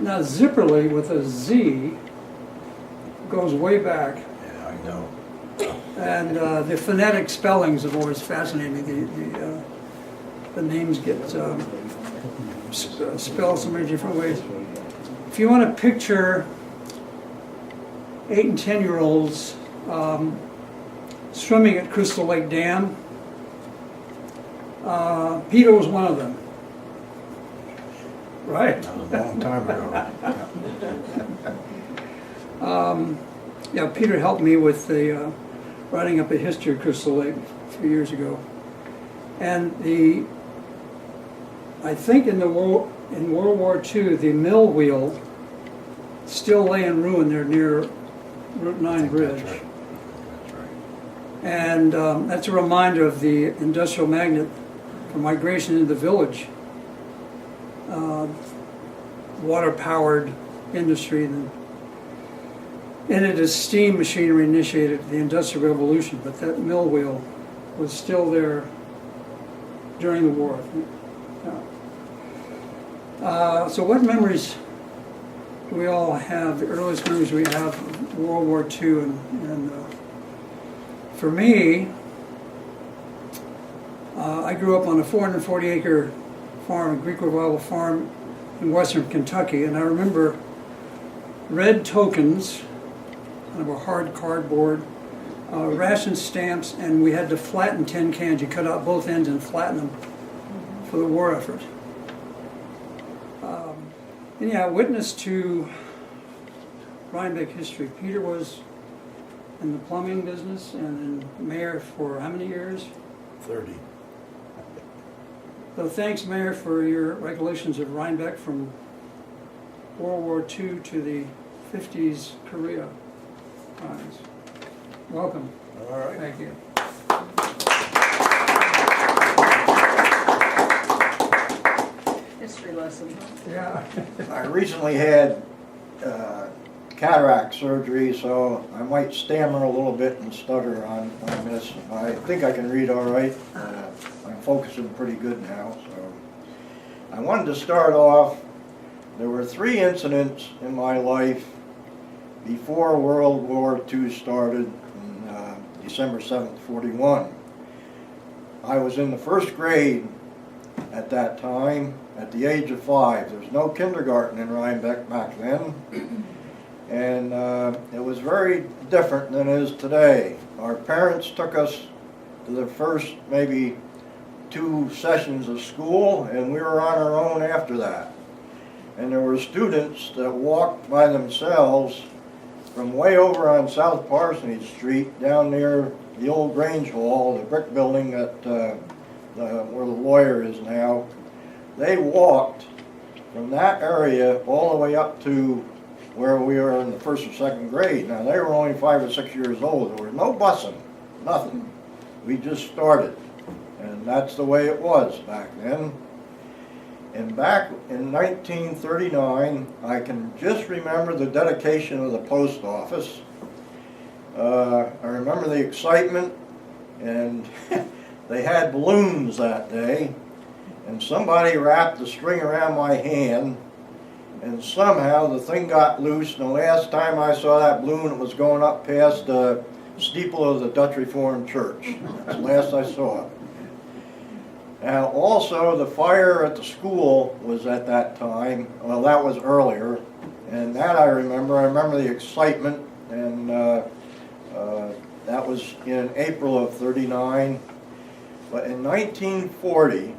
Now Zipperley with a Z goes way back, Yeah, I know. and the phonetic spellings have always fascinated me. The names get spelled so many different ways. If you want to picture 8 and 10-year-olds swimming at Crystal Lake Dam, Peter was one of them. Right? That was a long time ago. Yeah, Peter helped me with the writing up a history of Crystal Lake a few years ago. And I think in World War II, the mill wheel still lay in ruin there near Route 9 Bridge. That's right. That's right. And that's a reminder of the industrial magnet for migration into the village. Water-powered industry, and it is steam machinery initiated the Industrial Revolution, but that mill wheel was still there during the war. Yeah. So what memories do we all have, the earliest memories we have of World War II? And for me, I grew up on a 440-acre farm, a Greek revival farm in western Kentucky, and I remember red tokens, kind of a hard cardboard, ration stamps, and we had to flatten tin cans. You cut out both ends and flatten them for the war effort. And yeah, witness to Rhinebeck history. Peter was in the plumbing business and in mayor for how many years? 30. So thanks, Mayor, for your recollections of Rhinebeck from World War II to the 50s Korea times. Welcome. All right. Thank you. History lesson, huh? Yeah. I recently had cataract surgery, so I might stammer a little bit and stutter on this. I think I can read all right. I'm focusing pretty good now. So I wanted to start off, there were 3 incidents in my life before World War II started in December 7th, 41. I was in the 1st grade at that time, at the age of 5. There was no kindergarten in Rhinebeck back then. And it was very different than it is today. Our parents took us to the first maybe 2 sessions of school, and we were on our own after that. And there were students that walked by themselves from way over on South Parsonage Street down near the old Grange Hall, the brick building that where the lawyer is now. They walked from that area all the way up to where we were in the 1st or 2nd grade. Now they were only 5 or 6 years old. There was no busing, nothing. We just started, and that's the way it was back then. And back in 1939, I can just remember the dedication of the post office. I remember the excitement, and they had balloons that day, and somebody wrapped the string around my hand, and somehow the thing got loose, and the last time I saw that balloon, it was going up past the steeple of the Dutch Reformed Church. That's the last I saw it. Now also the fire at the school was at that time, well that was earlier, and that I remember the excitement, and that was in April of 39. But in 1940,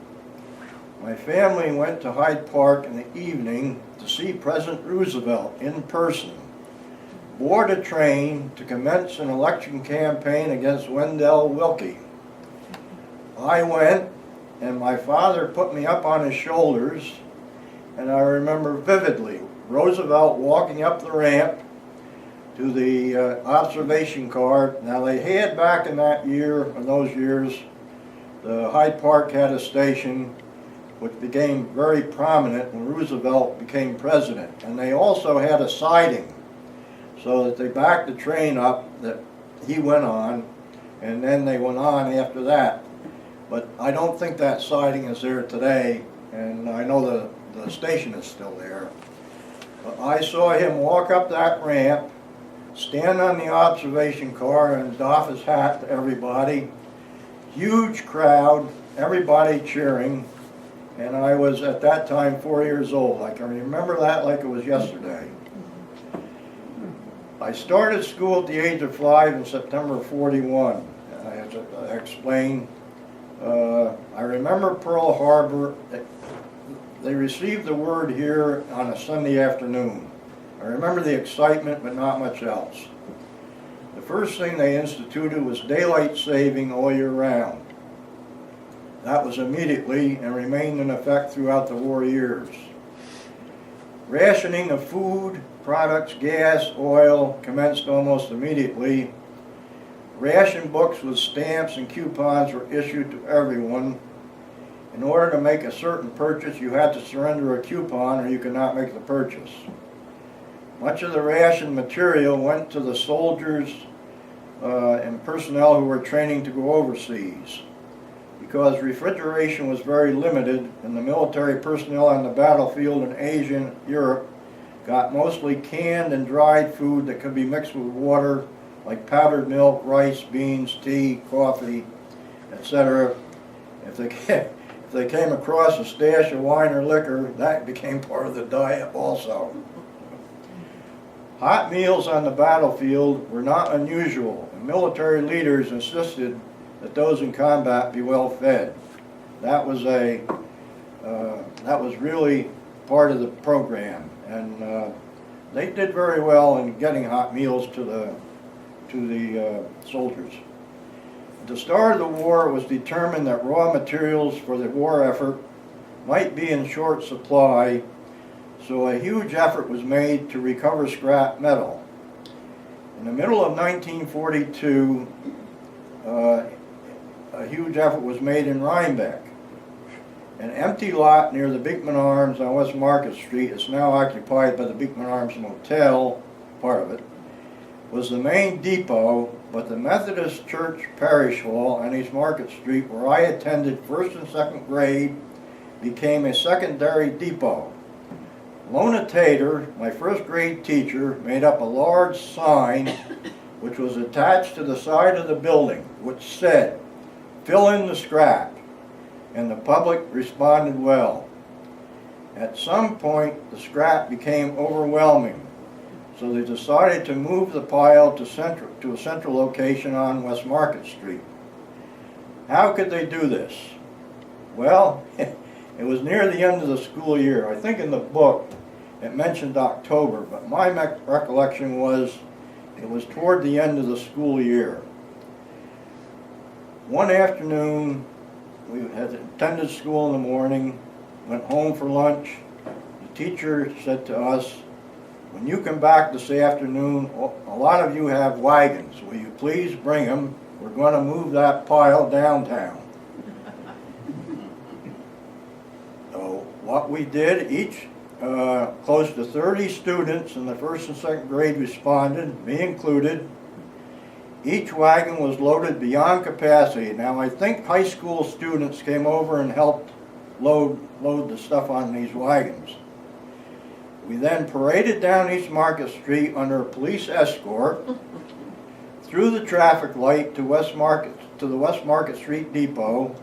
my family went to Hyde Park in the evening to see President Roosevelt in person, board a train to commence an election campaign against Wendell Willkie. I went, and my father put me up on his shoulders, and I remember vividly Roosevelt walking up the ramp to the observation car. Now they had back in that year, in those years, the Hyde Park had a station which became very prominent when Roosevelt became president. And they also had a siding so that they backed the train up that he went on, and then they went on after that. But I don't think that siding is there today, and I know the station is still there. But I saw him walk up that ramp, stand on the observation car and doff his hat to everybody. Huge crowd, everybody cheering, and I was at that time 4 years old. I can remember that like it was yesterday. I started school at the age of 5 in September of '41. As I explained, I remember Pearl Harbor. They received the word here on a Sunday afternoon. I remember the excitement, but not much else. The first thing they instituted was daylight saving all year round. That was immediately and remained in effect throughout the war years. Rationing of food, products, gas, oil commenced almost immediately. Ration books with stamps and coupons were issued to everyone. In order to make a certain purchase, you had to surrender a coupon or you could not make the purchase. Much of the ration material went to the soldiers and personnel who were training to go overseas. Because refrigeration was very limited and the military personnel on the battlefield in Asia and Europe got mostly canned and dried food that could be mixed with water, like powdered milk, rice, beans, tea, coffee, etc. If they came across a stash of wine or liquor, that became part of the diet also. Hot meals on the battlefield were not unusual, and military leaders insisted that those in combat be well fed. That was really part of the program, and they did very well in getting hot meals to the soldiers. At the start of the war, it was determined that raw materials for the war effort might be in short supply, so a huge effort was made to recover scrap metal. In the middle of 1942, a huge effort was made in Rhinebeck. An empty lot near the Beekman Arms on West Market Street, it's now occupied by the Beekman Arms Motel, part of it, was the main depot, but the Methodist Church Parish Hall on East Market Street, where I attended first and second grade, became a secondary depot. Lona Tater, my first grade teacher, made up a large sign which was attached to the side of the building, which said, "Fill in the scrap," and the public responded well. At some point, the scrap became overwhelming, so they decided to move the pile to a central location on West Market Street. How could they do this? Well, it was near the end of the school year. I think in the book it mentioned October, but my recollection was it was toward the end of the school year. One afternoon, we had attended school in the morning, went home for lunch. The teacher said to us, "When you come back this afternoon, a lot of you have wagons. Will you please bring them? We're going to move that pile downtown." So what we did, each close to 30 students in the first and second grade responded, me included. Each wagon was loaded beyond capacity. Now I think high school students came over and helped load the stuff on these wagons. We then paraded down East Market Street under a police escort, through the traffic light to the West Market Street Depot,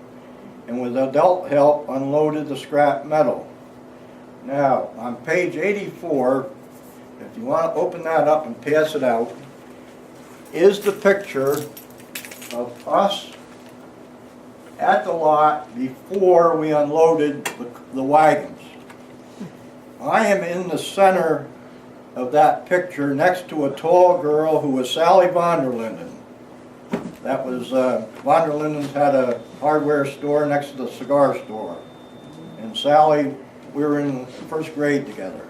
and with adult help unloaded the scrap metal. Now, on page 84, if you want to open that up and pass it out, is the picture of us at the lot before we unloaded the wagons. I am in the center of that picture next to a tall girl who was Sally von der Linden. That was, von der Linden's had a hardware store next to the cigar store. And Sally, we were in first grade together.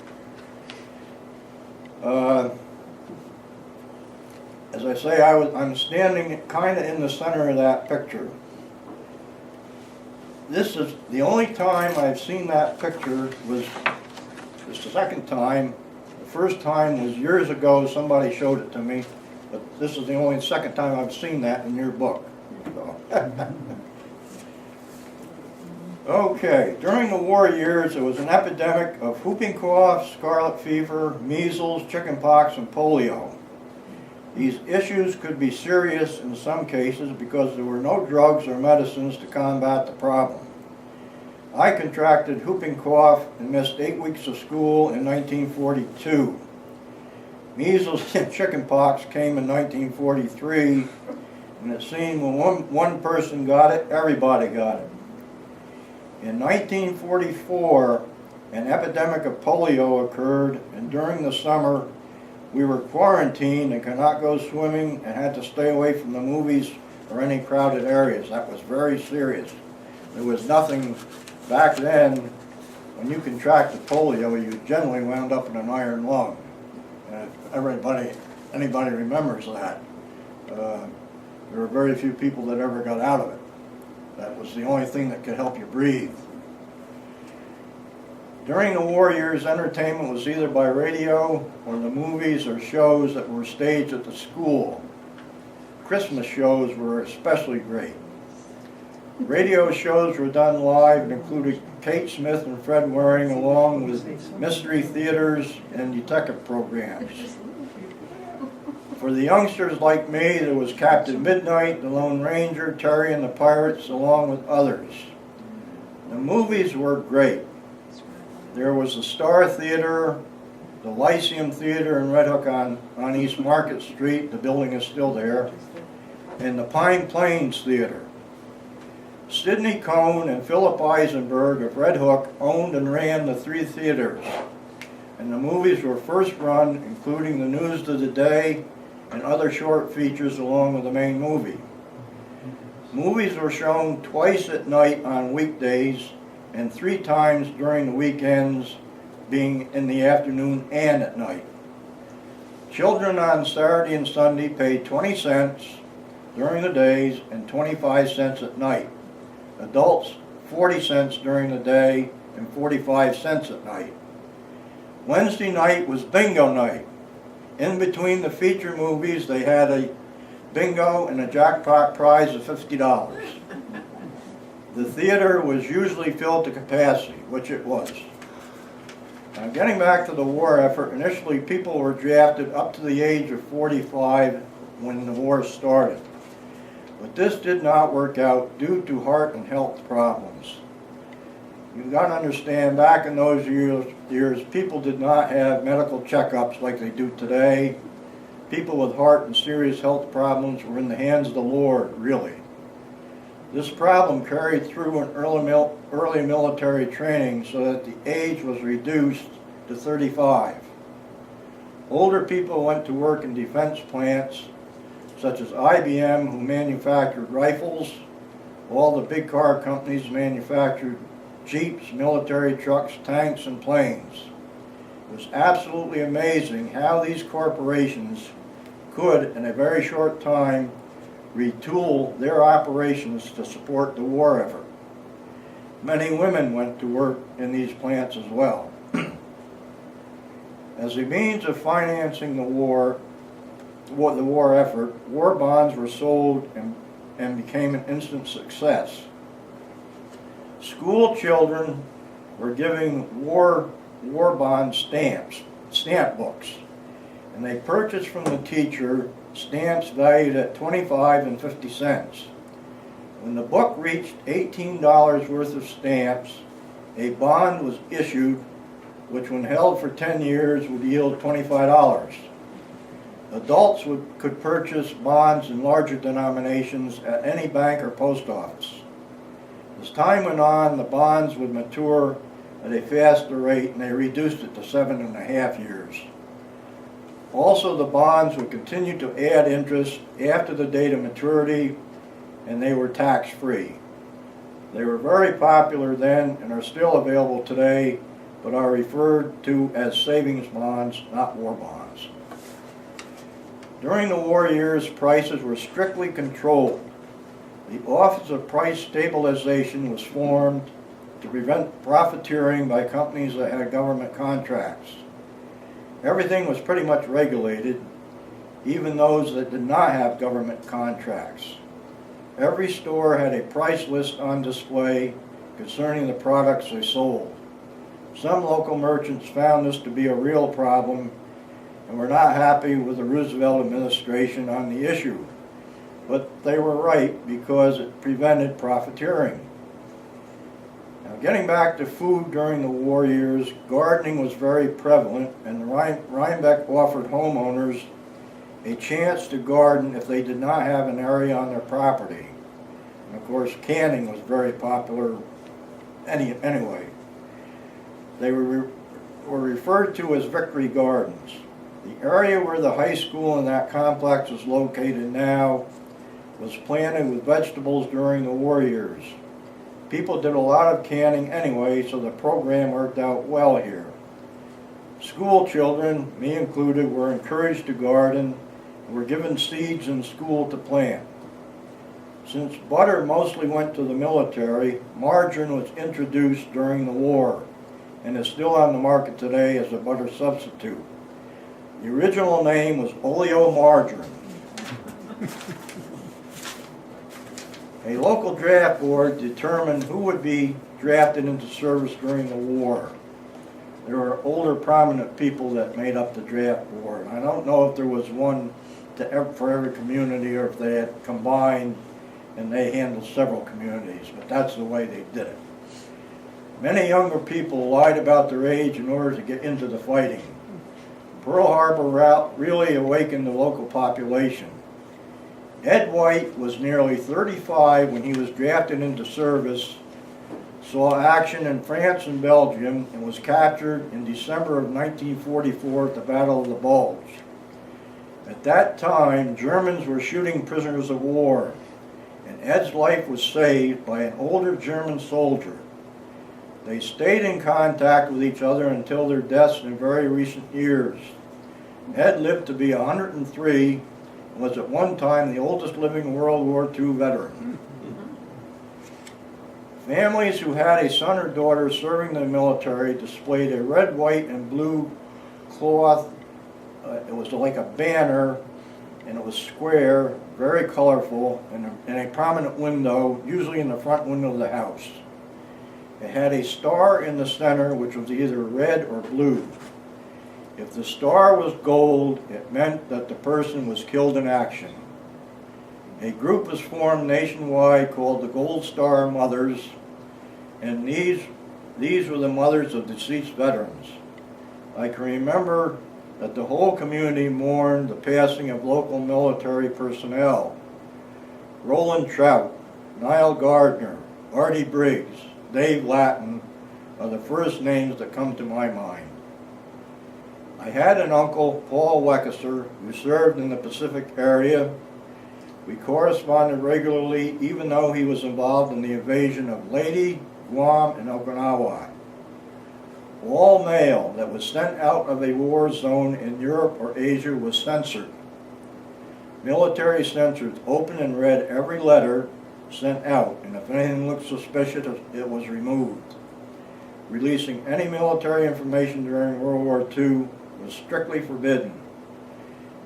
As I say, I'm standing kind of in the center of that picture. This is the only time I've seen that picture. Was the second time. The first time was years ago. Somebody showed it to me, but this is the only second time I've seen that in your book. So. Okay, during the war years, there was an epidemic of whooping cough, scarlet fever, measles, chickenpox, and polio. These issues could be serious in some cases because there were no drugs or medicines to combat the problem. I contracted whooping cough and missed 8 weeks of school in 1942. Measles and chickenpox came in 1943, and it seemed when one person got it, everybody got it. In 1944, an epidemic of polio occurred, and during the summer, we were quarantined and could not go swimming and had to stay away from the movies or any crowded areas. That was very serious. There was nothing back then. When you contracted polio, you generally wound up in an iron lung. Anybody remembers that. There were very few people that ever got out of it. That was the only thing that could help you breathe. During the war years, entertainment was either by radio or the movies or shows that were staged at the school. Christmas shows were especially great. Radio shows were done live and included Kate Smith and Fred Waring, along with mystery theaters and detective programs. For the youngsters like me, there was Captain Midnight, the Lone Ranger, Terry and the Pirates, along with others. The movies were great. There was the Star Theater, the Lyceum Theater in Red Hook on East Market Street, the building is still there, and the Pine Plains Theater. Sidney Cohn and Philip Eisenberg of Red Hook owned and ran the 3 theaters, and the movies were first run, including the news of the day and other short features along with the main movie. Movies were shown twice at night on weekdays and 3 times during the weekends, being in the afternoon and at night. Children on Saturday and Sunday paid 20 cents during the days and 25 cents at night. Adults 40 cents during the day and 45 cents at night. Wednesday night was bingo night. In between the feature movies, they had a bingo and a jackpot prize of $50. The theater was usually filled to capacity, which it was. Now, getting back to the war effort, initially people were drafted up to the age of 45 when the war started. But this did not work out due to heart and health problems. You've got to understand, back in those years, people did not have medical checkups like they do today. People with heart and serious health problems were in the hands of the Lord, really. This problem carried through in early military training so that the age was reduced to 35. Older people went to work in defense plants, such as IBM, who manufactured rifles. All the big car companies manufactured jeeps, military trucks, tanks, and planes. It was absolutely amazing how these corporations could, in a very short time, retool their operations to support the war effort. Many women went to work in these plants as well. As a means of financing the war effort, war bonds were sold and became an instant success. School children were giving war bond stamp books, and they purchased from the teacher stamps valued at 25 and 50 cents. When the book reached $18 worth of stamps, a bond was issued, which when held for 10 years would yield $25. Adults could purchase bonds in larger denominations at any bank or post office. As time went on, the bonds would mature at a faster rate, and they reduced it to 7.5 years. Also, the bonds would continue to add interest after the date of maturity, and they were tax-free. They were very popular then and are still available today, but are referred to as savings bonds, not war bonds. During the war years, prices were strictly controlled. The Office of Price Stabilization was formed to prevent profiteering by companies that had government contracts. Everything was pretty much regulated, even those that did not have government contracts. Every store had a price list on display concerning the products they sold. Some local merchants found this to be a real problem and were not happy with the Roosevelt administration on the issue. But they were right because it prevented profiteering. Now, getting back to food during the war years, gardening was very prevalent, and the Rhinebeck offered homeowners a chance to garden if they did not have an area on their property. And of course, canning was very popular anyway. They were referred to as Victory Gardens. The area where the high school in that complex is located now was planted with vegetables during the war years. People did a lot of canning anyway, so the program worked out well here. School children, me included, were encouraged to garden and were given seeds in school to plant. Since butter mostly went to the military, margarine was introduced during the war and is still on the market today as a butter substitute. The original name was oleomargarine. A local draft board determined who would be drafted into service during the war. There were older prominent people that made up the draft board. I don't know if there was one for every community or if they had combined and they handled several communities, but that's the way they did it. Many younger people lied about their age in order to get into the fighting. Pearl Harbor route really awakened the local population. Ed White was nearly 35 when he was drafted into service, saw action in France and Belgium, and was captured in December of 1944 at the Battle of the Bulge. At that time, Germans were shooting prisoners of war, and Ed's life was saved by an older German soldier. They stayed in contact with each other until their deaths in very recent years. Ed lived to be 103 and was at one time the oldest living World War II veteran. Families who had a son or daughter serving in the military displayed a red, white, and blue cloth. It was like a banner, and it was square, very colorful, and in a prominent window, usually in the front window of the house. It had a star in the center, which was either red or blue. If the star was gold, it meant that the person was killed in action. A group was formed nationwide called the Gold Star Mothers, and these were the mothers of deceased veterans. I can remember that the whole community mourned the passing of local military personnel. Roland Trout, Niall Gardner, Artie Briggs, Dave Latin are the first names that come to my mind. I had an uncle, Paul Weckesser, who served in the Pacific area. We corresponded regularly, even though he was involved in the invasion of Leyte, Guam, and Okinawa. All mail that was sent out of a war zone in Europe or Asia was censored. Military censors opened and read every letter sent out, and if anything looked suspicious, it was removed. Releasing any military information during World War II was strictly forbidden.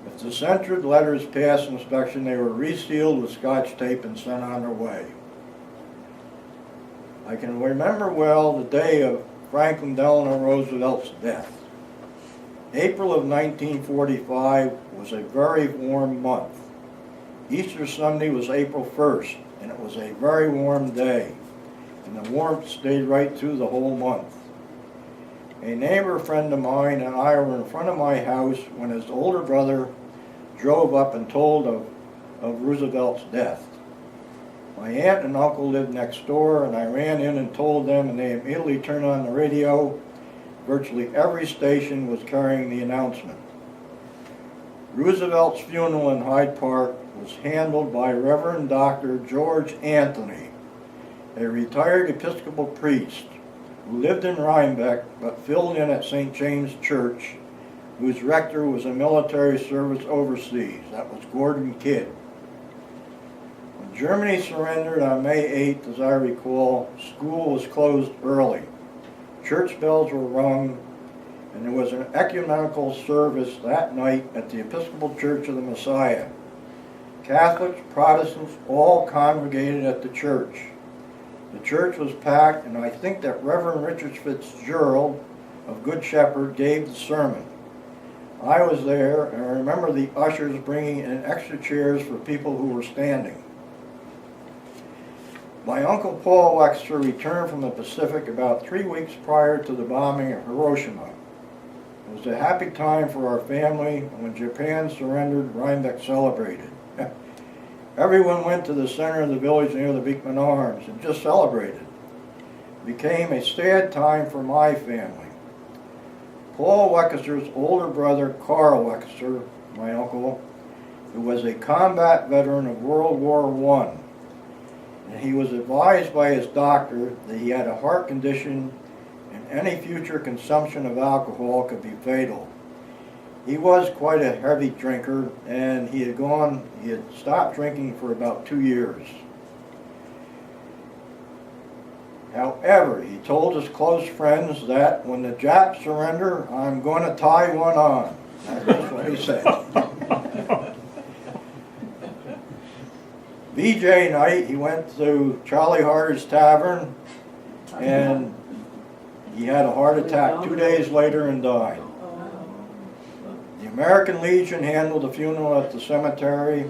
If the censored letters passed inspection, they were resealed with Scotch tape and sent on their way. I can remember well the day of Franklin Delano Roosevelt's death. April of 1945 was a very warm month. Easter Sunday was April 1st, and it was a very warm day, and the warmth stayed right through the whole month. A neighbor friend of mine and I were in front of my house when his older brother drove up and told of Roosevelt's death. My aunt and uncle lived next door, and I ran in and told them, and they immediately turned on the radio. Virtually every station was carrying the announcement. Roosevelt's funeral in Hyde Park was handled by Reverend Dr. George Anthony, a retired Episcopal priest who lived in Rhinebeck but filled in at St. James Church, whose rector was a military service overseas. That was Gordon Kidd. When Germany surrendered on May 8th, as I recall, school was closed early. Church bells were rung, and there was an ecumenical service that night at the Episcopal Church of the Messiah. Catholics, Protestants, all congregated at the church. The church was packed, and I think that Reverend Richard Fitzgerald of Good Shepherd gave the sermon. I was there, and I remember the ushers bringing in extra chairs for people who were standing. My Uncle Paul Wexler returned from the Pacific about 3 weeks prior to the bombing of Hiroshima. It was a happy time for our family, and when Japan surrendered, Rhinebeck celebrated. Everyone went to the center of the village near the Beekman Arms and just celebrated. It became a sad time for my family. Paul Wexler's older brother, Carl Wexler, my uncle, who was a combat veteran of World War I, and he was advised by his doctor that he had a heart condition and any future consumption of alcohol could be fatal. He was quite a heavy drinker, and he had stopped drinking for about 2 years. However, he told his close friends that when the Japs surrender, I'm going to tie one on. That's what he said. VJ night, he went to Charlie Harder's Tavern, and he had a heart attack 2 days later and died. The American Legion handled the funeral at the cemetery,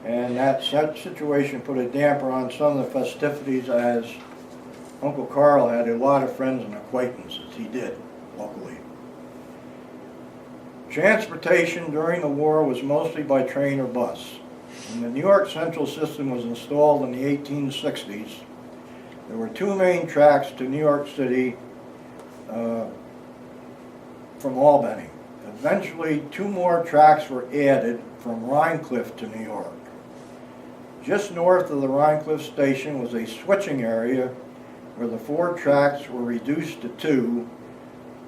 and that situation put a damper on some of the festivities, as Uncle Carl had a lot of friends and acquaintances. He did, locally. Transportation during the war was mostly by train or bus. When the New York Central system was installed in the 1860s, there were 2 main tracks to New York City from Albany. Eventually, 2 more tracks were added from Rhinecliff to New York. Just north of the Rhinecliff station was a switching area where the 4 tracks were reduced to 2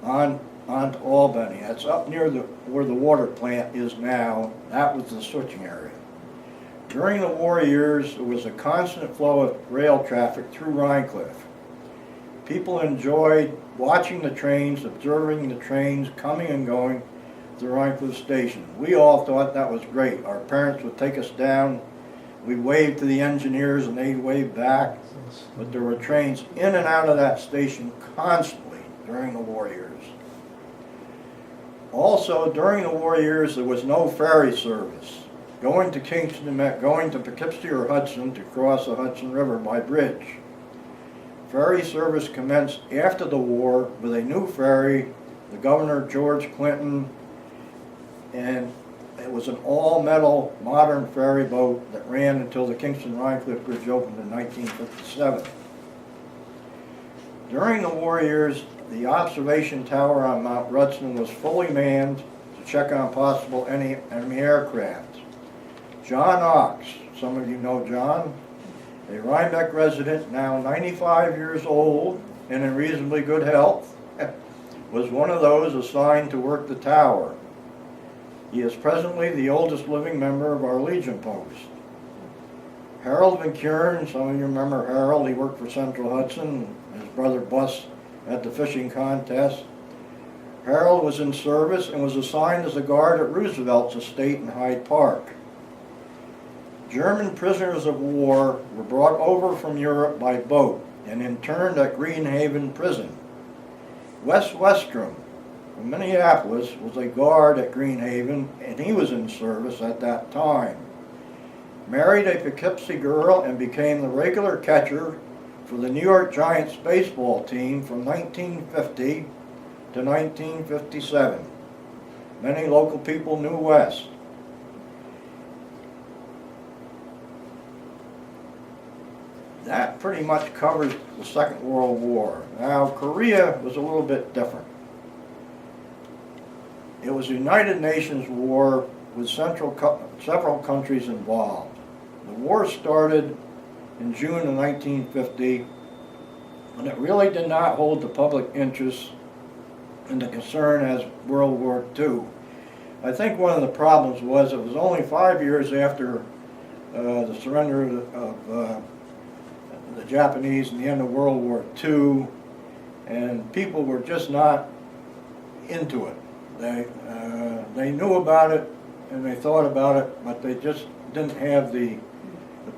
onto Albany. That's up near where the water plant is now. That was the switching area. During the war years, there was a constant flow of rail traffic through Rhinecliff. People enjoyed watching the trains, observing the trains coming and going to the Rhinecliff station. We all thought that was great. Our parents would take us down. We waved to the engineers and they'd wave back. But there were trains in and out of that station constantly during the war years. Also, during the war years, there was no ferry service. Going to Kingston meant going to Poughkeepsie or Hudson to cross the Hudson River by bridge. Ferry service commenced after the war with a new ferry, the Governor George Clinton, and it was an all-metal modern ferry boat that ran until the Kingston-Rhinecliff Bridge opened in 1957. During the war years, the observation tower on Mount Rudson was fully manned to check on possible enemy aircraft. John Ox, some of you know John, a Rhinebeck resident, now 95 years old and in reasonably good health, was one of those assigned to work the tower. He is presently the oldest living member of our Legion post. Harold Van Kuren, some of you remember Harold, he worked for Central Hudson, his brother Bus at the fishing contest. Harold was in service and was assigned as a guard at Roosevelt's estate in Hyde Park. German prisoners of war were brought over from Europe by boat and interned at Greenhaven Prison. Wes Westrom from Minneapolis was a guard at Greenhaven, and he was in service at that time. Married a Poughkeepsie girl and became the regular catcher for the New York Giants baseball team from 1950 to 1957. Many local people knew Wes. That pretty much covers the Second World War. Now, Korea was a little bit different. It was a United Nations war with several countries involved. The war started in June of 1950, and it really did not hold the public interest and the concern as World War II. I think one of the problems was it was only 5 years after the surrender of the Japanese and the end of World War II, and people were just not into it. They knew about it and they thought about it, but they just didn't have the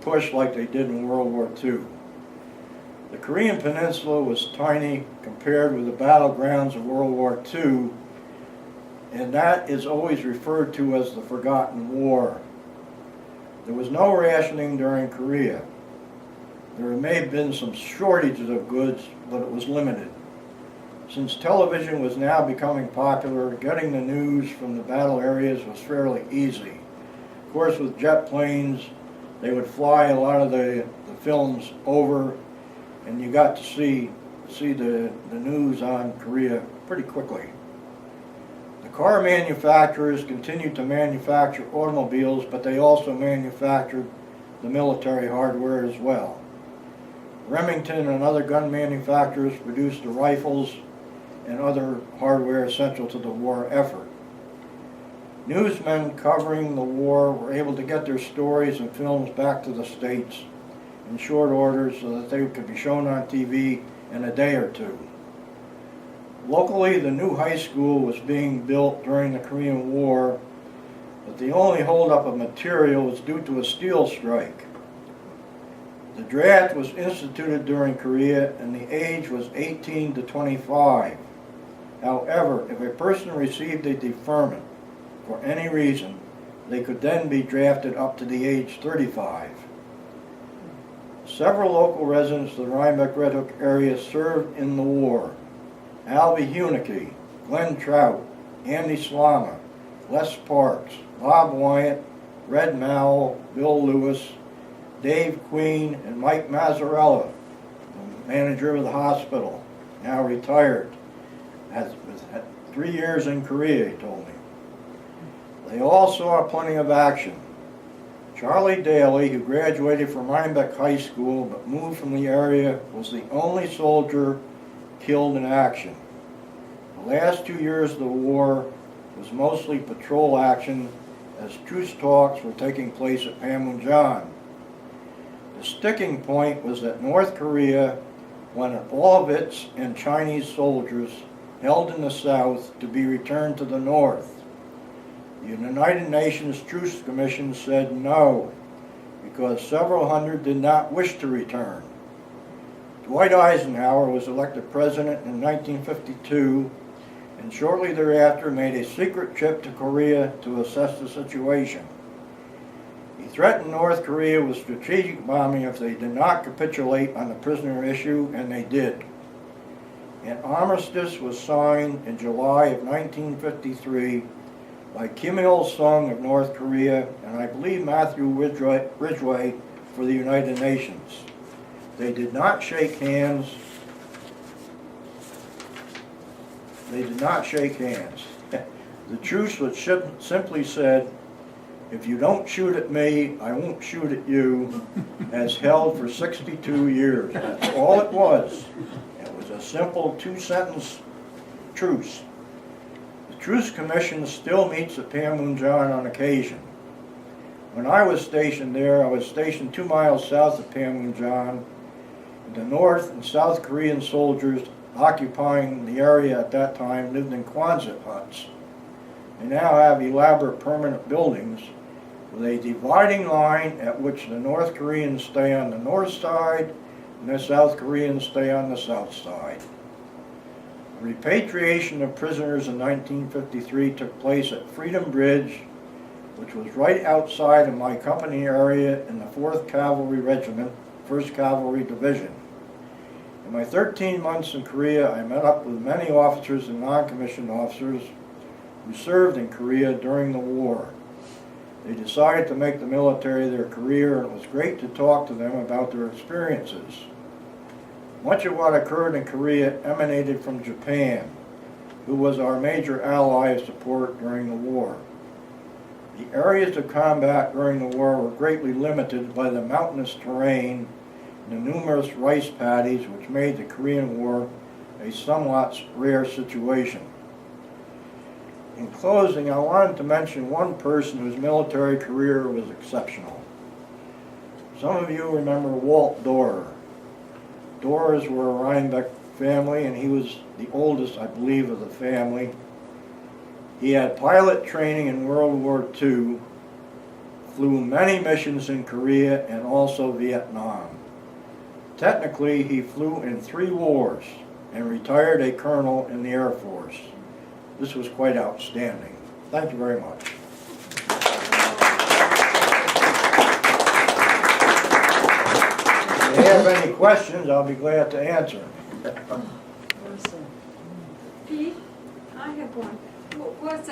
push like they did in World War II. The Korean Peninsula was tiny compared with the battlegrounds of World War II, and that is always referred to as the Forgotten War. There was no rationing during Korea. There may have been some shortages of goods, but it was limited. Since television was now becoming popular, getting the news from the battle areas was fairly easy. Of course, with jet planes, they would fly a lot of the films over, and you got to see the news on Korea pretty quickly. The car manufacturers continued to manufacture automobiles, but they also manufactured the military hardware as well. Remington and other gun manufacturers produced the rifles and other hardware essential to the war effort. Newsmen covering the war were able to get their stories and films back to the States in short order so that they could be shown on TV in a day or two. Locally, the new high school was being built during the Korean War, but the only holdup of material was due to a steel strike. The draft was instituted during Korea and the age was 18 to 25. However, if a person received a deferment for any reason, they could then be drafted up to the age 35. Several local residents of the Rhinebeck Red Hook area served in the war. Albie Hunicke, Glenn Trout, Andy Slama, Les Parks, Bob Wyatt, Red Mowell, Bill Lewis, Dave Queen, and Mike Mazzarella, the manager of the hospital, now retired. Had 3 years in Korea, he told me. They all saw plenty of action. Charlie Daly, who graduated from Rhinebeck High School but moved from the area, was the only soldier killed in action. The last 2 years of the war was mostly patrol action as truce talks were taking place at Panmunjom. The sticking point was that North Korea wanted all of its and Chinese soldiers held in the South to be returned to the North. The United Nations Truce Commission said no, because several hundred did not wish to return. Dwight Eisenhower was elected president in 1952, and shortly thereafter made a secret trip to Korea to assess the situation. He threatened North Korea with strategic bombing if they did not capitulate on the prisoner issue, and they did. An armistice was signed in July of 1953 by Kim Il-sung of North Korea and I believe Matthew Ridgway for the United Nations. They did not shake hands. The truce was simply said, if you don't shoot at me, I won't shoot at you, as held for 62 years. That's all it was. It was a simple 2-sentence truce. The Truce Commission still meets at Panmunjom on occasion. When I was stationed there, I was stationed 2 miles south of Panmunjom. The North and South Korean soldiers occupying the area at that time lived in Quonset huts. They now have elaborate permanent buildings with a dividing line at which the North Koreans stay on the north side and the South Koreans stay on the south side. The repatriation of prisoners in 1953 took place at Freedom Bridge, which was right outside of my company area in the 4th Cavalry Regiment, 1st Cavalry Division. In my 13 months in Korea, I met up with many officers and non-commissioned officers who served in Korea during the war. They decided to make the military their career, and it was great to talk to them about their experiences. Much of what occurred in Korea emanated from Japan, who was our major ally of support during the war. The areas of combat during the war were greatly limited by the mountainous terrain and the numerous rice paddies, which made the Korean War a somewhat rare situation. In closing, I wanted to mention one person whose military career was exceptional. Some of you remember Walt Dorer. Dorers were a Rhinebeck family, and he was the oldest, I believe, of the family. He had pilot training in World War II, flew many missions in Korea and also Vietnam. Technically, he flew in 3 wars and retired a colonel in the Air Force. This was quite outstanding. Thank you very much. If you have any questions, I'll be glad to answer. Pete, I have one. Was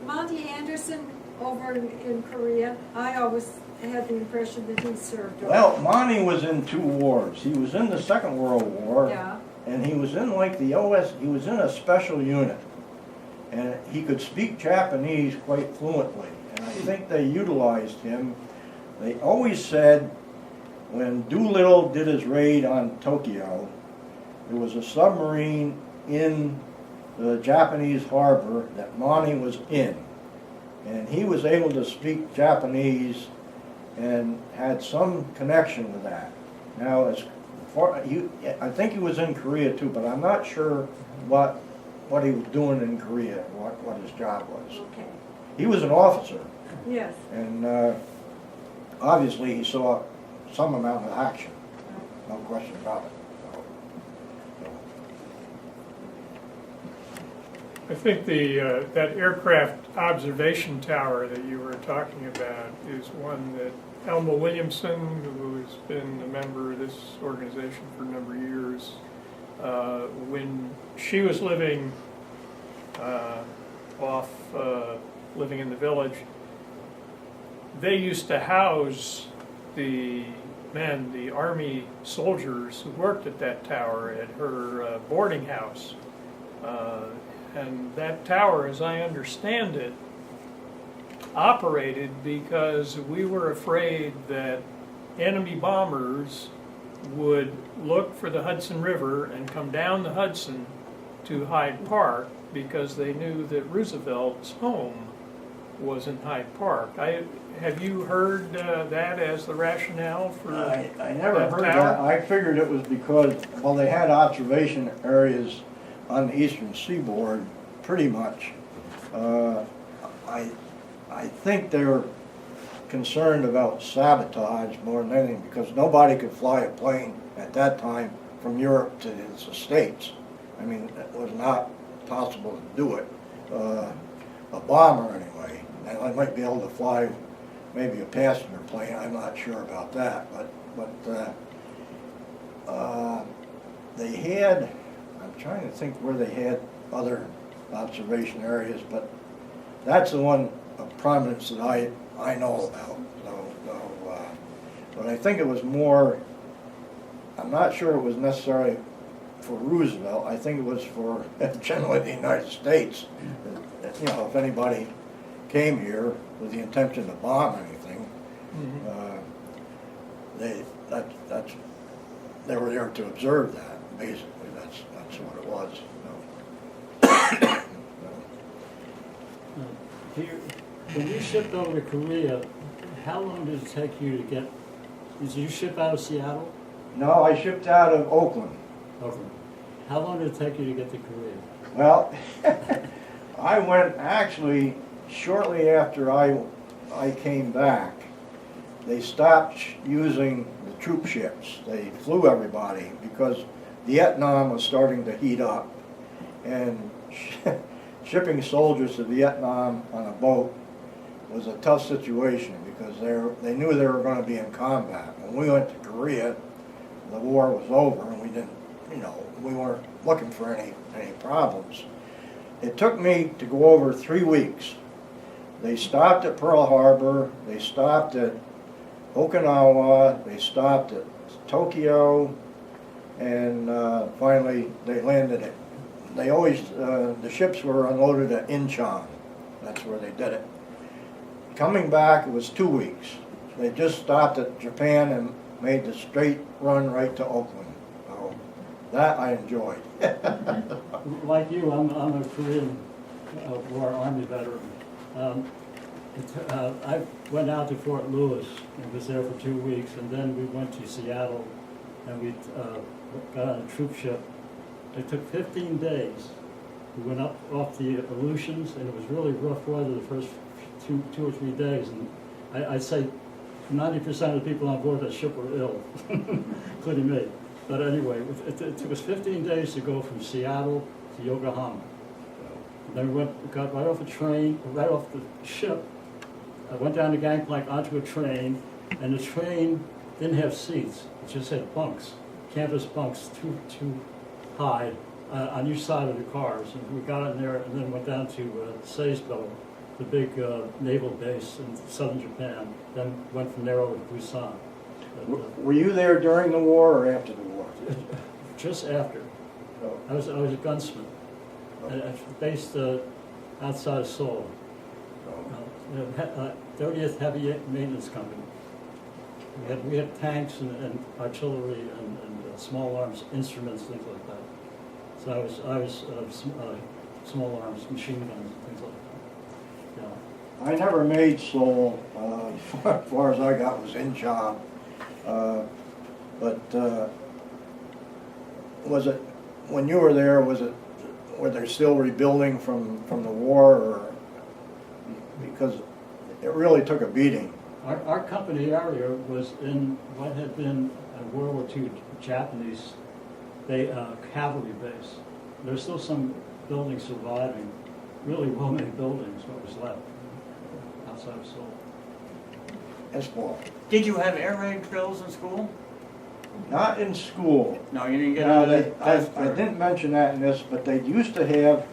Monty Anderson over in Korea? I always had the impression that he served over. Well, Monty was in 2 wars. He was in the Second World War, Yeah, and he was in like the OS, he was in a special unit. And he could speak Japanese quite fluently, and I think they utilized him. They always said when Doolittle did his raid on Tokyo, there was a submarine in the Japanese harbor that Monty was in. And he was able to speak Japanese and had some connection with that. Now, as far, I think he was in Korea too, but I'm not sure what he was doing in Korea, what his job was. okay, He was an officer, yes. and obviously he saw some amount of action, no question about it. I think that aircraft observation tower that you were talking about is one that Elma Williamson, who has been a member of this organization for a number of years, when she was living living in the village, they used to house the Army soldiers who worked at that tower at her boarding house. And that tower, as I understand it, operated because we were afraid that enemy bombers would look for the Hudson River and come down the Hudson to Hyde Park because they knew that Roosevelt's home was in Hyde Park. Have you heard that as the rationale for I never that heard tower? that. I figured it was because, well, they had observation areas on the eastern seaboard, pretty much. I think they were concerned about sabotage more than anything, because nobody could fly a plane at that time from Europe to the States. I mean, it was not possible to do it. A bomber, anyway. And I might be able to fly maybe a passenger plane, I'm not sure about that, but they had, I'm trying to think where they had other observation areas, but that's the one of prominence that I know about. But I think it was more, I'm not sure it was necessarily for Roosevelt, I think it was for generally the United States. You know, if anybody came here with the intention to bomb anything, they were there to observe that, basically. That's what it was. When you shipped over to Korea, how long did it take you to get, did you ship out of Seattle? No, I shipped out of Oakland. Okay. How long did it take you to get to Korea? Well, I went actually shortly after I came back. They stopped using the troop ships. They flew everybody because Vietnam was starting to heat up, and shipping soldiers to Vietnam on a boat was a tough situation because they knew they were going to be in combat. When we went to Korea, the war was over, and we didn't, we weren't looking for any problems. It took me to go over 3 weeks. They stopped at Pearl Harbor, they stopped at Okinawa, they stopped at Tokyo, and finally they landed it. They always, the ships were unloaded at Incheon. That's where they did it. Coming back, it was 2 weeks. They just stopped at Japan and made the straight run right to Oakland. So that I enjoyed. Like you, I'm a Korean War Army veteran. I went out to Fort Lewis and was there for 2 weeks, and then we went to Seattle and we got on a troop ship. It took 15 days. We went up off the Aleutians, and it was really rough weather the first two or 3 days. And I'd say 90% of the people on board that ship were ill, including me. But anyway, it took us 15 days to go from Seattle to Yokohama. Then we got right off a train, right off the ship. I went down the gangplank onto a train, and the train didn't have seats. It just had bunks, canvas bunks, too high on each side of the cars. And we got in there and then went down to Sipperley, the big naval base in southern Japan. Then went from there over to Busan. But, Were you there during the war or after the war? just after. Oh. I was a gunsmith, based outside of Seoul. 30th Heavy Maintenance Company. We had tanks and artillery and small arms instruments, things like that. So I was small arms, machine guns, things like that. Yeah. I never made Seoul, as far as I got was in job. But was it, when you were there, were they still rebuilding from the war, or, because it really took a beating? Our company area was in what had been a World War II Japanese cavalry base. There's still some buildings surviving, really well-made buildings, what was left outside of Seoul. Yes, Paul. Did you have air raid drills in school? Not in school. No, you didn't get No, out of I didn't mention that in this, but they used to have,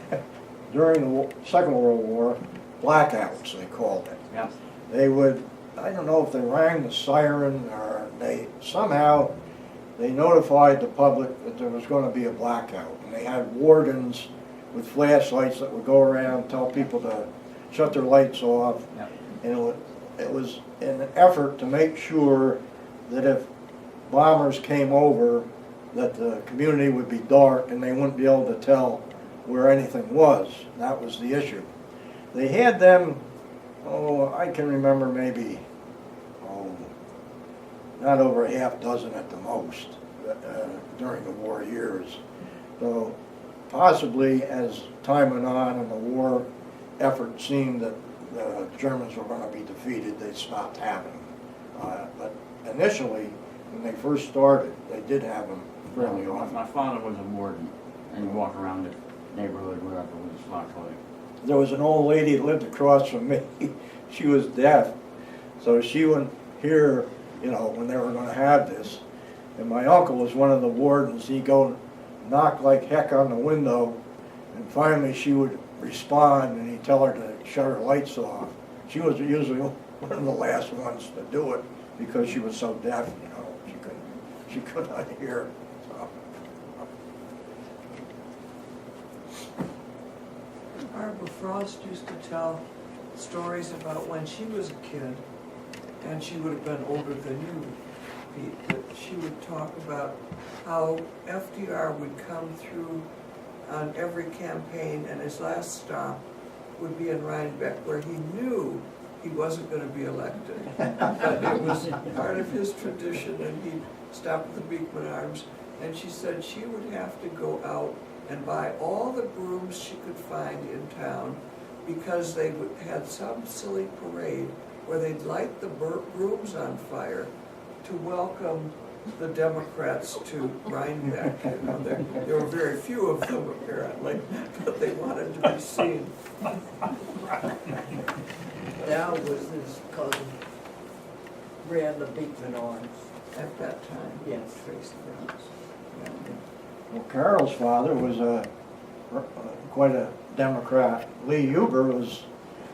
during the Second World War, blackouts, they called it. Yeah. They would, I don't know if they rang the siren or they notified the public that there was going to be a blackout. And they had wardens with flashlights that would go around, tell people to shut their lights off. Yeah. And it was an effort to make sure that if bombers came over, that the community would be dark and they wouldn't be able to tell where anything was. That was the issue. They had them, I can remember maybe, not over a half dozen at the most during the war years. So possibly as time went on and the war effort seemed that the Germans were going to be defeated, they stopped having them. But initially, when they first started, they did have them fairly often. My father was a warden, and he'd walk around the neighborhood wherever it was flashlight. There was an old lady that lived across from me. She was deaf, so she wouldn't hear, when they were going to have this. And my uncle was one of the wardens. He'd go knock like heck on the window, and finally she would respond, and he'd tell her to shut her lights off. She was usually one of the last ones to do it because she was so deaf, she could not hear. So. Barbara Frost used to tell stories about when she was a kid, and she would have been older than you, Pete, but she would talk about how FDR would come through on every campaign, and his last stop would be in Rhinebeck, where he knew he wasn't going to be elected. But it was part of his tradition, and he'd stop at the Beekman Arms, and she said she would have to go out and buy all the brooms she could find in town, because they had some silly parade where they'd light the brooms on fire to welcome the Democrats to Rhinebeck. There were very few of them apparently, but they wanted to be seen. Dow was his cousin, ran the Beekman Arms. At that time. Yes, Tracy Brown's. Well, Carol's father was quite a Democrat. Lee Huber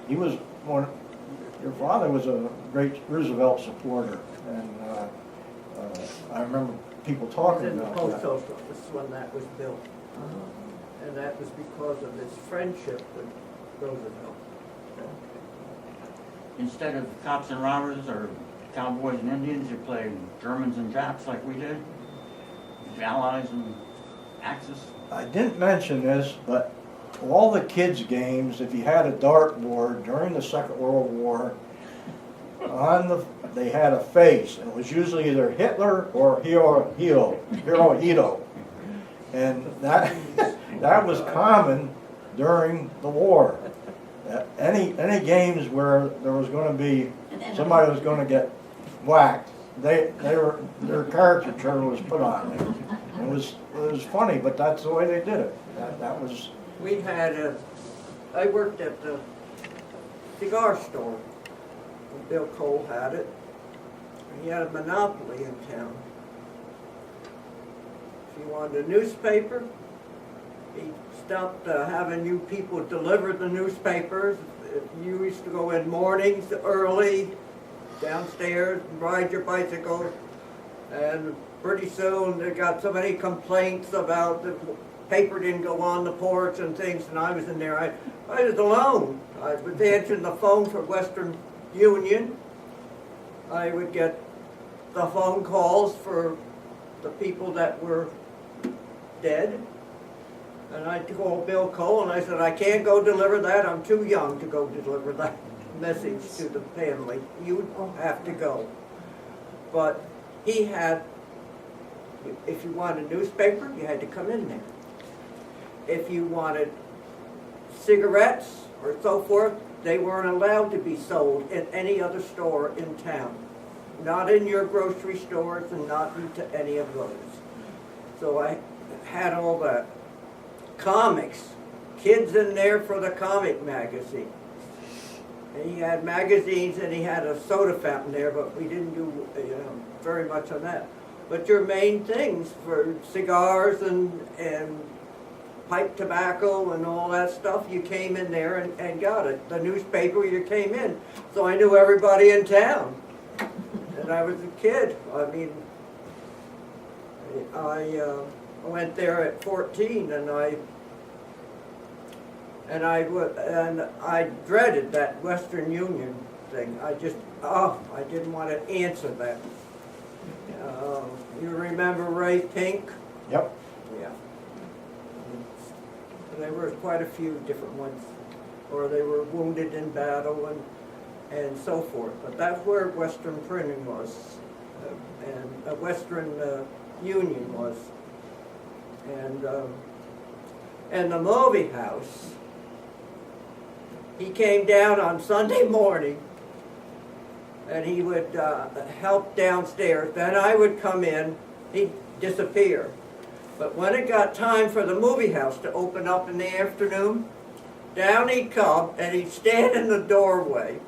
your father was a great Roosevelt supporter, and I remember people He was talking in the about post that. office when that was built. And that was because of his friendship with Roosevelt. Instead of cops and robbers or cowboys and Indians, you played Germans and Japs like we did, Allies and Axis. I didn't mention this, but all the kids' games, if you had a dartboard during the Second World War, they had a face, and it was usually either Hitler or Hirohito. And that was common during the war. Any games where there was going to be, somebody was going to get whacked, their caricature was put on there. It was funny, but that's the way they did it. That was, We had I worked at the cigar store. Bill Cole had it. He had a monopoly in town. If you wanted a newspaper, he stopped having you people deliver the newspapers. You used to go in mornings early, downstairs, and ride your bicycle, and pretty soon they got so many complaints about the paper didn't go on the porch and things, and I was in there. I was alone. I was answering the phone for Western Union. I would get the phone calls for the people that were dead. And I'd call Bill Cole and I said, I can't go deliver that. I'm too young to go deliver that message to the family. You have to go. But he had, if you wanted a newspaper, you had to come in there. If you wanted cigarettes or so forth, they weren't allowed to be sold in any other store in town. Not in your grocery stores and not into any of those. So I had all that. Comics. Kids in there for the comic magazine. And he had magazines and he had a soda fountain there, but we didn't do very much on that. But your main things for cigars and pipe tobacco and all that stuff, you came in there and got it. The newspaper, you came in. So I knew everybody in town. And I was a kid. I mean, I went there at 14 and I dreaded that Western Union thing. I didn't want to answer that. You remember Ray Pink? yep. Yeah. There were quite a few different ones, or they were wounded in battle and so forth. But that's where Western Printing was, and Western Union was, and the movie house. He came down on Sunday morning, and he would help downstairs. Then I would come in. He'd disappear. But when it got time for the movie house to open up in the afternoon, down he'd come and he'd stand in the doorway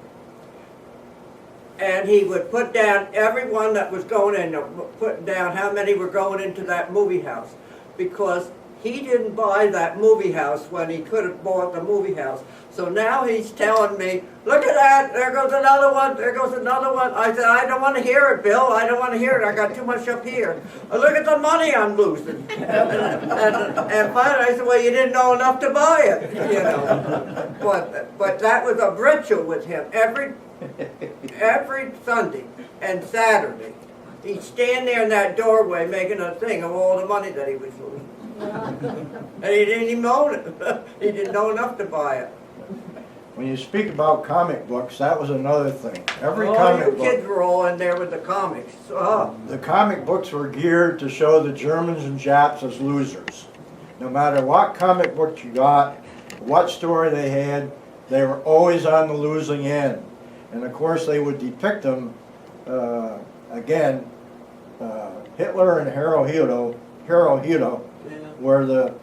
and he would put down everyone that was going in, put down how many were going into that movie house, because he didn't buy that movie house when he could have bought the movie house. So now he's telling me, look at that, there goes another one, there goes another one. I said, I don't want to hear it, Bill, I don't want to hear it, I got too much up here. Look at the money I'm losing. And finally I said, well, you didn't know enough to buy it, you know. But that was a ritual with him. Every Sunday and Saturday, he'd stand there in that doorway making a thing of all the money that he was losing. And he didn't even own it. He didn't know enough to buy it. When you speak about comic books, that was another thing. Every Oh, comic you book, kids were all in there with the comics. Oh. the comic books were geared to show the Germans and Japs as losers. No matter what comic book you got, what story they had, they were always on the losing end. And of course they would depict them, again, Hitler and Hirohito were the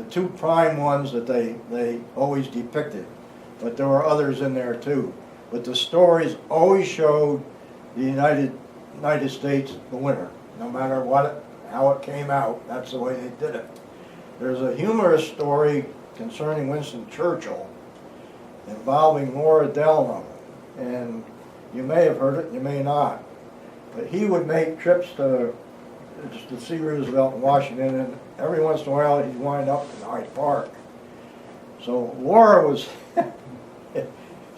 two prime ones that they always depicted. But there were others in there too. But the stories always showed the United States the winner. No matter how it came out, that's the way they did it. There's a humorous story concerning Winston Churchill involving Laura Delano. And you may have heard it, you may not. But he would make trips to see Roosevelt in Washington, and every once in a while he'd wind up in Hyde Park. So Laura was,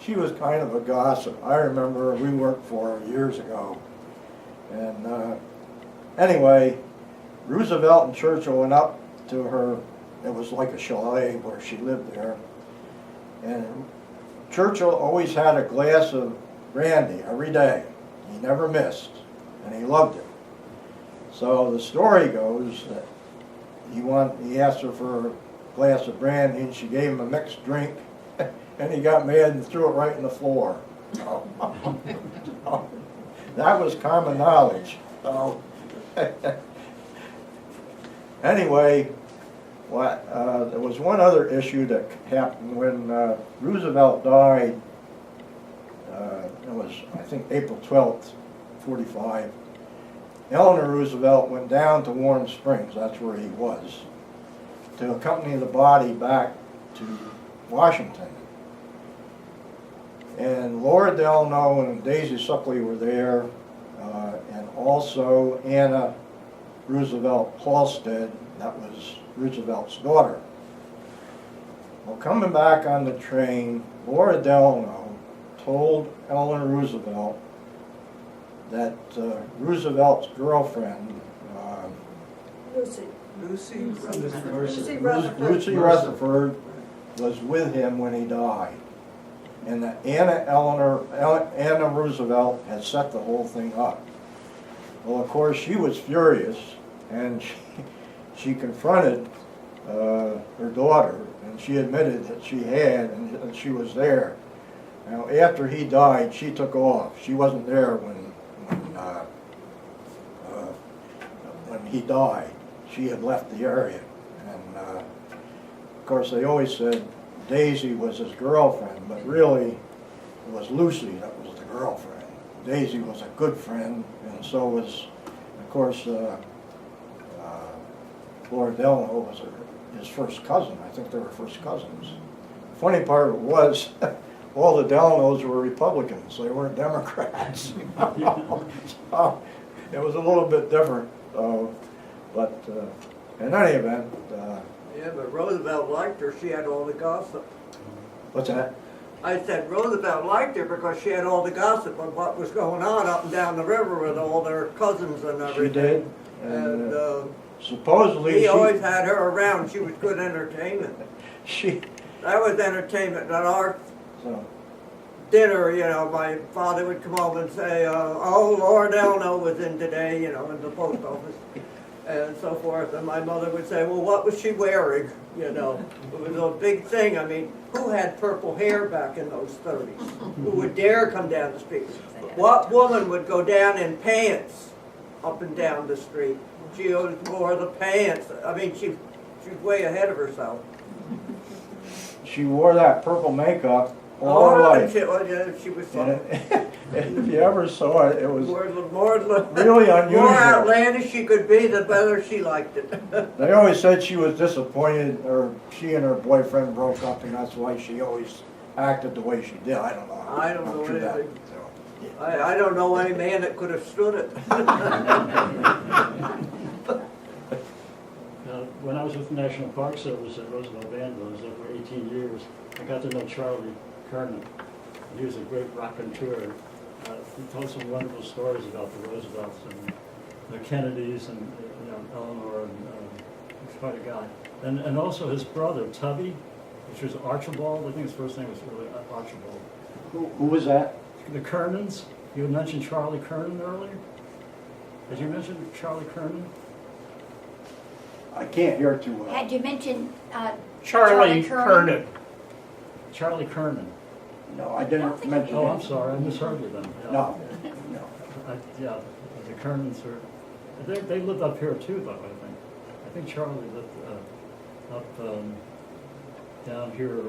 she was kind of a gossip. I remember we worked for her years ago. And anyway, Roosevelt and Churchill went up to her. It was like a chalet where she lived there. And Churchill always had a glass of brandy every day. He never missed, and he loved it. So the story goes that he asked her for a glass of brandy, and she gave him a mixed drink, and he got mad and threw it right in the floor. That was common knowledge. So, anyway, there was one other issue that happened when Roosevelt died. It was, I think, April 12th, 45. Eleanor Roosevelt went down to Warm Springs, that's where he was, to accompany the body back to Washington. And Laura Delano and Daisy Sipperley were there, and also Anna Roosevelt Halstead, that was Roosevelt's daughter. Well, coming back on the train, Laura Delano told Eleanor Roosevelt that Roosevelt's girlfriend, Lucy. Lucy Lucy Rutherford. Lucy Rutherford, was with him when he died. And that Anna Roosevelt had set the whole thing up. Well, of course, she was furious, and she confronted her daughter, and she admitted that she had, and she was there. Now, after he died, she took off. She wasn't there when he died. She had left the area, and of course, they always said Daisy was his girlfriend, but really it was Lucy that was the girlfriend. Daisy was a good friend, and so was, of course, Laura Delano was his first cousin. I think they were first cousins. The funny part was, all the Delanos were Republicans. They weren't Democrats. So it was a little bit different. But in any event, Yeah, but Roosevelt liked her, she had all the gossip. what's that? I said Roosevelt liked her because she had all the gossip of what was going on up and down the river with all their cousins and everything. She did. And Supposedly he always had her around, she was good entertainment. she That was entertainment. At our so, dinner, you know, my father would come home and say, oh, Laura Delano was in today, you know, in the post office, and so forth. And my mother would say, well, what was she wearing? You know, it was a big thing. I mean, who had purple hair back in those 30s? Who would dare come down the street? What woman would go down in pants up and down the street? She always wore the pants. I mean, she was way ahead of herself. she wore that purple makeup all her life. She was And if you ever saw it, it was more really unusual. more outlandish she could be, the better she liked it. They always said she was disappointed, or she and her boyfriend broke up, and that's why she always acted the way she did. I don't know. I don't know True that, anything. so. I don't know any man that could have stood it. When I was with the National Park Service at Roosevelt Vanderbilt, I was there for 18 years. I got to know Charlie Kernan. He was a great raconteur. He told some wonderful stories about the Roosevelts and the Kennedys and Eleanor, and he's quite a guy. And also his brother Tubby, which was Archibald. I think his first name was really Archibald. Who was that? The Kernans. You had mentioned Charlie Kernan earlier. Did you mention Charlie Kernan? I can't hear too well. Had you mentioned Charlie Kernan? Kernan. Charlie Kernan. No, I didn't mention Oh, I'm that. sorry, I misheard you then. Yeah. No. Yeah, the Kernans are, they lived up here too, though, I think. I think Charlie lived up down here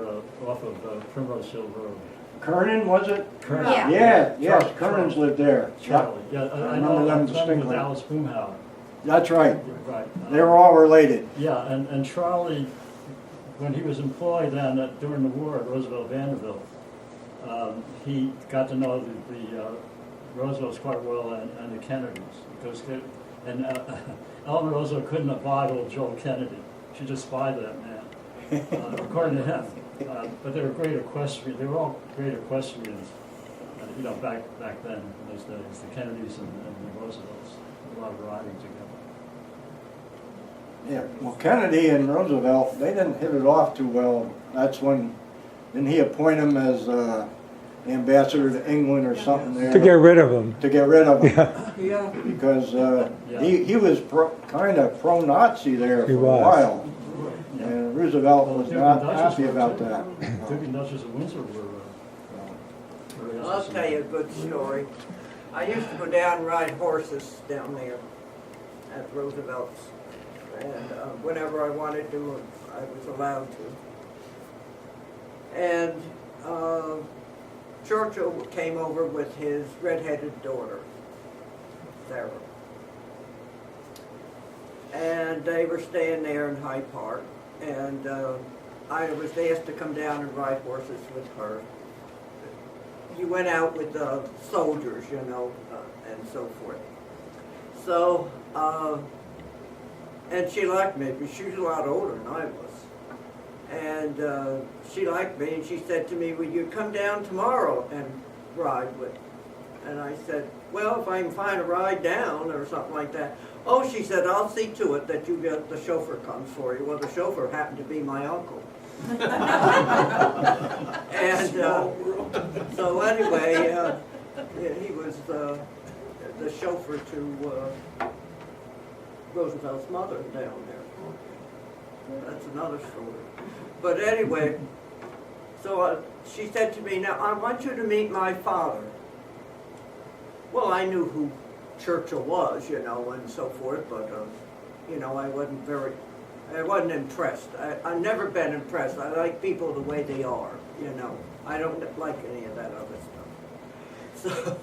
off of Primrose Hill Road. Kernan, was it? Kernan. Yeah. Yeah, yes, Charlie. Kernans lived there. Charlie, yeah, I remember know, them I'm friends with distinctly. Alice Boomhauer. That's right. Right. They were all related. Yeah, and Charlie, when he was employed during the war at Roosevelt Vanderbilt, he got to know the Roosevelts quite well and the Kennedys, because Eleanor Roosevelt couldn't abide old Joe Kennedy. She despised that man, according to him. But they were great equestrians. They were all great equestrians, back then in those days. The Kennedys and the Roosevelts, a lot of riding together. Yeah, well, Kennedy and Roosevelt, they didn't hit it off too well. That's when, didn't he appoint him as ambassador to England or something there? To get rid of them. To get rid of him. Yeah. Because he was kind of pro-Nazi there for He a was. while. Yeah. And Roosevelt was Duke not and Duchess happy were about too. that. Duke and Duchess of Windsor were very I'll interesting. tell you a good story. I used to go down and ride horses down there at Roosevelt's. And whenever I wanted to, I was allowed to. And Churchill came over with his redheaded daughter, Sarah. And they were staying there in Hyde Park. And I was asked to come down and ride horses with her. You went out with the soldiers, you know, and so forth. So, and she liked me, because she was a lot older than I was. And she liked me, and she said to me, "Will you come down tomorrow and ride with?" And I said, "Well, if I can find a ride down or something like that." "Oh," she said, "I'll see to it that you get the chauffeur comes for you." Well, the chauffeur happened to be my uncle. And so anyway, he was the chauffeur to Roosevelt's mother down there. That's another story. But anyway, so she said to me, "Now I want you to meet my father." Well, I knew who Churchill was, you know, and so forth, but you know, I wasn't impressed. I've never been impressed. I like people the way they are, you know. I don't like any of that other stuff. So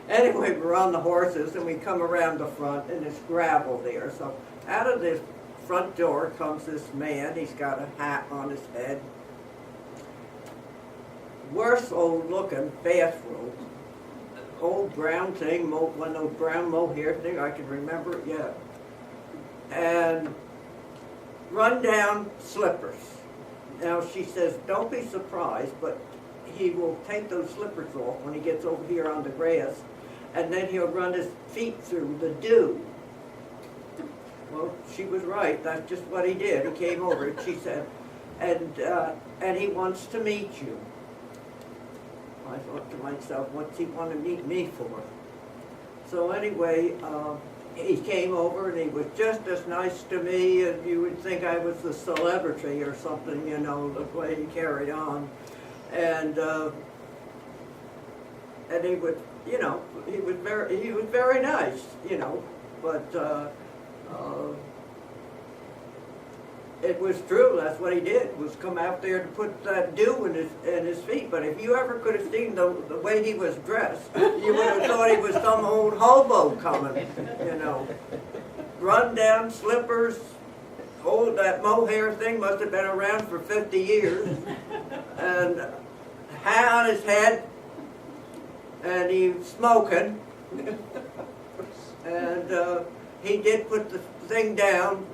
anyway, we're on the horses and we come around the front and there's gravel there. So out of this front door comes this man. He's got a hat on his head. Worse old looking bathrobe. Old brown thing, one of those brown mohair thing, I can remember it yet. And run-down slippers. Now she says, "Don't be surprised, but he will take those slippers off when he gets over here on the grass, and then he'll run his feet through the dew." Well, she was right. That's just what he did. He came over, and she said, and he wants to meet you. I thought to myself, what's he want to meet me for? So anyway, he came over and he was just as nice to me as you would think I was a celebrity or something, you know, the way he carried on. And he would, you know, he was very nice, you know, but it was true. That's what he did, was come out there to put that dew in his feet. But if you ever could have seen the way he was dressed, you would have thought he was some old hobo coming, you know. Run-down slippers, that mohair thing must have been around for 50 years, and hat on his head, and he was smoking, and he did put the thing down.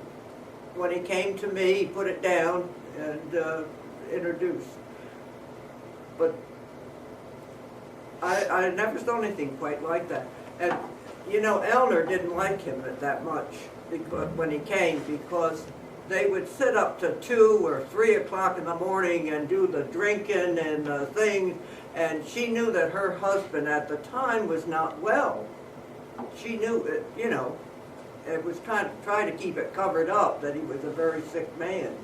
When he came to me, he put it down and introduced. But I never saw anything quite like that. And, you know, Eleanor didn't like him that much because, when he came, because they would sit up to 2 or 3 o'clock in the morning and do the drinking and the things, and she knew that her husband at the time was not well. She knew it, you know. It was kind of trying to keep it covered up that he was a very sick man,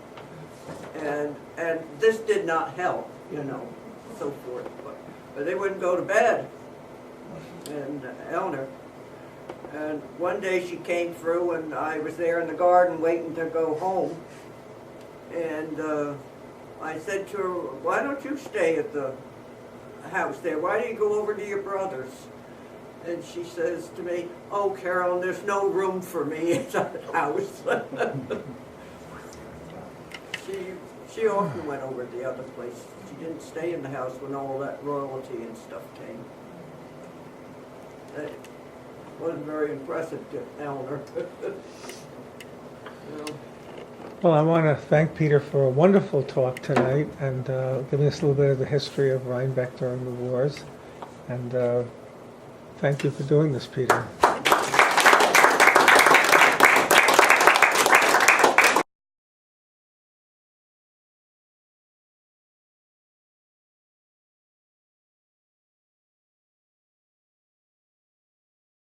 and this did not help, you know, so forth. But they wouldn't go to bed, and Eleanor. And one day she came through, and I was there in the garden waiting to go home, and I said to her, "Why don't you stay at the house there? Why do you go over to your brother's?" And she says to me, "Oh, Carolyn, there's no room for me at the house." She often went over to the other place. She didn't stay in the house when all that royalty and stuff came. That wasn't very impressive to Eleanor. You know. Well, I want to thank Peter for a wonderful talk tonight and giving us a little bit of the history of Rhinebeck during the wars. And thank you for doing this, Peter.